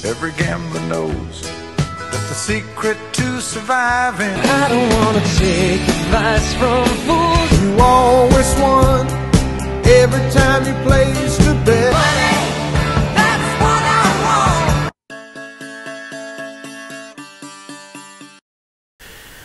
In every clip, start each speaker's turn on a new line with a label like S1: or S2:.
S1: Every gambler knows that the secret to surviving,
S2: I don't wanna take advice from fools.
S3: You always won every time you placed a bet.
S2: Money, that's what I want.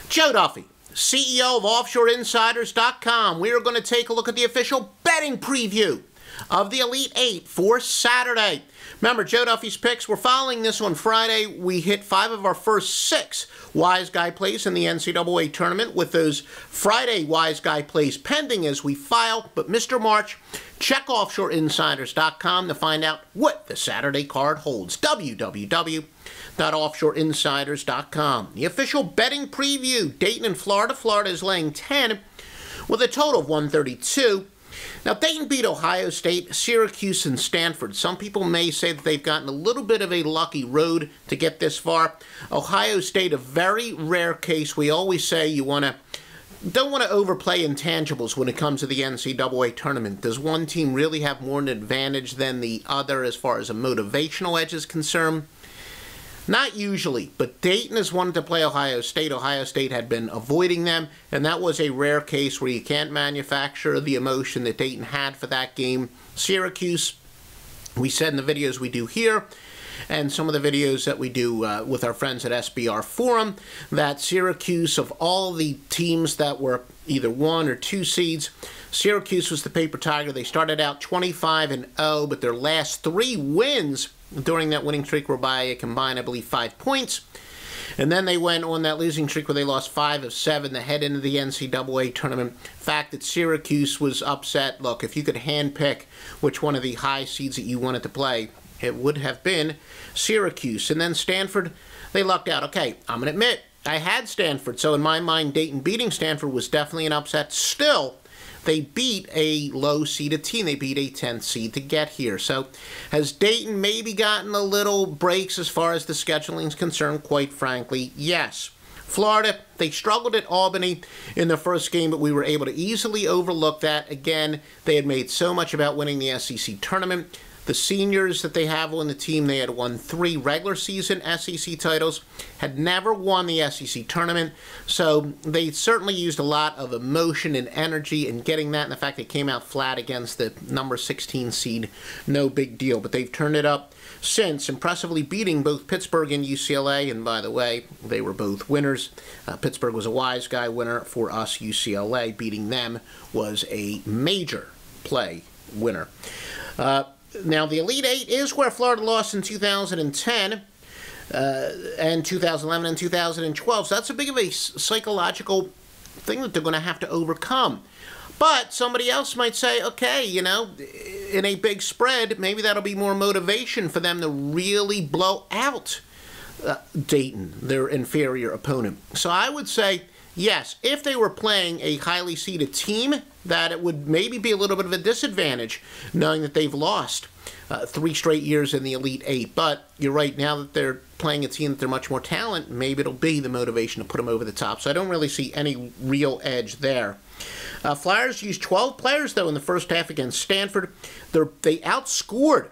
S4: Joe Duffy, CEO of OffshoreInsiders.com. We are going to take a look at the official betting preview of the Elite Eight for Saturday. Remember, Joe Duffy's picks, we're following this on Friday. We hit 5 of our first 6 Wise Guy plays in the NCAA Tournament, with those Friday Wise Guy plays pending as we file. But Mr. March, check OffshoreInsiders.com to find out what the Saturday card holds. www.offshoreinsiders.com. The official betting preview, Dayton and Florida. Florida is laying 10 with a total of 132. Now, Dayton beat Ohio State, Syracuse, and Stanford. Some people may say that they've gotten a little bit of a lucky road to get this far. Ohio State, a very rare case. We always say you don't want to overplay intangibles when it comes to the NCAA tournament. Does one team really have more an advantage than the other as far as a motivational edge is concerned? Not usually, but Dayton has wanted to play Ohio State. Ohio State had been avoiding them, and that was a rare case where you can't manufacture the emotion that Dayton had for that game. Syracuse, we said in the videos we do here, and some of the videos that we do with our friends at SBR Forum, that Syracuse, of all the teams that were either 1 or 2 seeds, Syracuse was the paper tiger. They started out 25-0, but their last 3 wins during that winning streak were by a combined, I believe, 5 points. And then they went on that losing streak where they lost 5 of 7 to head into the NCAA tournament. Fact that Syracuse was upset. Look, if you could handpick which one of the high seeds that you wanted to play, it would have been Syracuse. And then Stanford, they lucked out. Okay, I'm going to admit, I had Stanford. So in my mind, Dayton beating Stanford was definitely an upset. Still, they beat a low-seeded team. They beat a 10th seed to get here. So has Dayton maybe gotten a little breaks as far as the scheduling is concerned? Quite frankly, yes. Florida, they struggled at Albany in the first game, but we were able to easily overlook that. Again, they had made so much about winning the SEC tournament. The seniors that they have on the team, they had won 3 regular season SEC titles, had never won the SEC tournament, so they certainly used a lot of emotion and energy in getting that, and the fact they came out flat against the number 16 seed, no big deal. But they've turned it up since, impressively beating both Pittsburgh and UCLA, and by the way, they were both winners. Pittsburgh was a Wise Guy winner. For us, UCLA, beating them was a major play winner. Now, the Elite Eight is where Florida lost in 2010 and 2011 and 2012. So that's a big of a psychological thing that they're going to have to overcome. But somebody else might say, okay, you know, in a big spread, maybe that'll be more motivation for them to really blow out Dayton, their inferior opponent. So I would say, yes, if they were playing a highly seeded team, that it would maybe be a little bit of a disadvantage, knowing that they've lost 3 straight years in the Elite Eight. But you're right, now that they're playing a team that they're much more talent, maybe it'll be the motivation to put them over the top. So I don't really see any real edge there. Flyers used 12 players, though, in the first half against Stanford. They outscored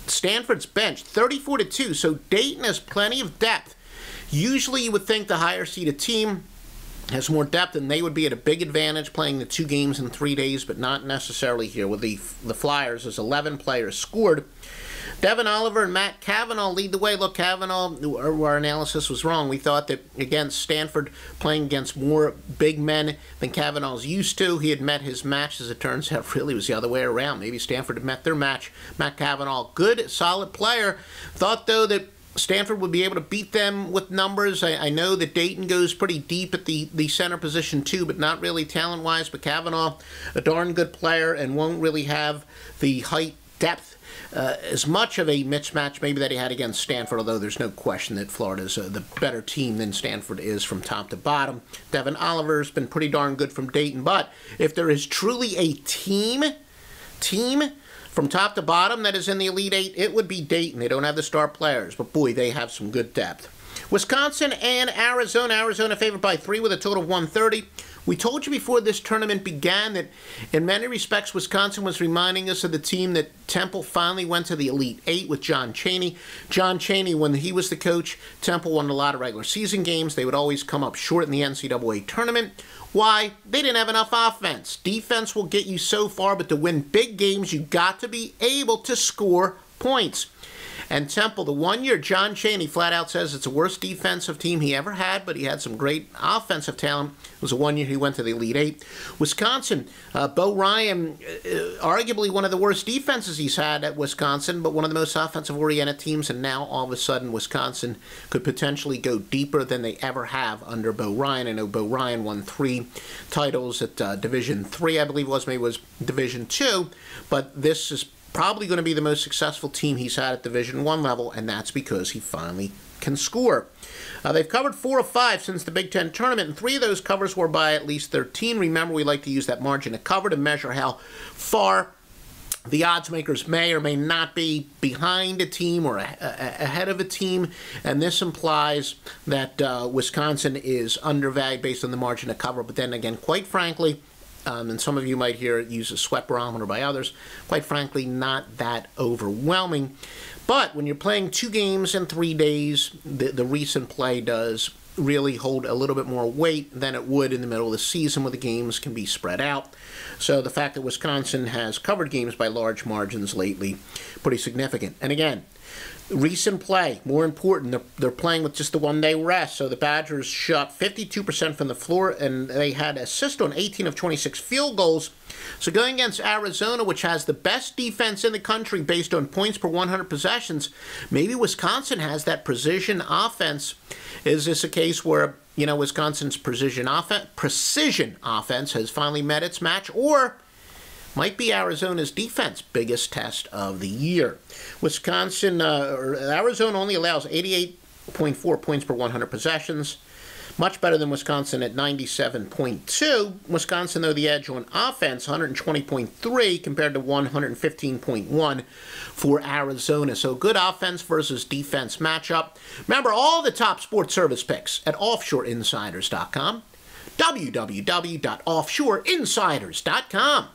S4: Stanford's bench 34-2, so Dayton has plenty of depth. Usually you would think the higher seeded team has more depth, and they would be at a big advantage playing the 2 games in 3 days, but not necessarily here with the Flyers, as 11 players scored. Devin Oliver and Matt Cavanaugh lead the way. Look, Cavanaugh, our analysis was wrong. We thought that against Stanford, playing against more big men than Cavanaugh's used to, he had met his match. As it turns out, really was the other way around. Maybe Stanford had met their match. Matt Cavanaugh, good, solid player. Thought, though, that Stanford would be able to beat them with numbers. I know that Dayton goes pretty deep at the center position too, but not really talent-wise. But Cavanaugh, a darn good player, and won't really have the height, depth, as much of a mismatch maybe that he had against Stanford, although there's no question that Florida's the better team than Stanford is from top to bottom. Devin Oliver's been pretty darn good from Dayton, but if there is truly a team from top to bottom that is in the Elite Eight, it would be Dayton. They don't have the star players, but boy, they have some good depth. Wisconsin and Arizona. Arizona favored by 3 with a total of 130. We told you before this tournament began that in many respects Wisconsin was reminding us of the team that Temple finally went to the Elite Eight with John Chaney. John Chaney, when he was the coach, Temple won a lot of regular season games. They would always come up short in the NCAA tournament. Why? They didn't have enough offense. Defense will get you so far, but to win big games, you got to be able to score points. And Temple, the 1 year, John Chaney flat out says it's the worst defensive team he ever had, but he had some great offensive talent. It was the 1 year he went to the Elite Eight. Wisconsin, Bo Ryan, arguably one of the worst defenses he's had at Wisconsin, but one of the most offensive-oriented teams, and now all of a sudden Wisconsin could potentially go deeper than they ever have under Bo Ryan. I know Bo Ryan won 3 titles at Division III, I believe it was, maybe it was Division II, but this is probably going to be the most successful team he's had at Division I level, and that's because he finally can score. They've covered 4 of 5 since the Big Ten tournament, and 3 of those covers were by at least 13. Remember, we like to use that margin of cover to measure how far the odds makers may or may not be behind a team or ahead of a team, and this implies that Wisconsin is undervalued based on the margin of cover. But then again, quite frankly, and some of you might hear it use a sweat barometer by others, quite frankly, not that overwhelming. But when you're playing 2 games in 3 days, the recent play does really hold a little bit more weight than it would in the middle of the season where the games can be spread out. So the fact that Wisconsin has covered games by large margins lately, pretty significant. And again, recent play, more important, they're playing with just the 1-day rest. So the Badgers shot 52% from the floor, and they had assist on 18 of 26 field goals. So going against Arizona, which has the best defense in the country based on points per 100 possessions, maybe Wisconsin has that precision offense. Is this a case where, you know, Wisconsin's precision offense has finally met its match, or might be Arizona's defense biggest test of the year? Arizona only allows 88.4 points per 100 possessions, much better than Wisconsin at 97.2. Wisconsin, though, the edge on offense, 120.3 compared to 115.1 for Arizona. So good offense versus defense matchup. Remember, all the top sports service picks at offshoreinsiders.com, www.offshoreinsiders.com.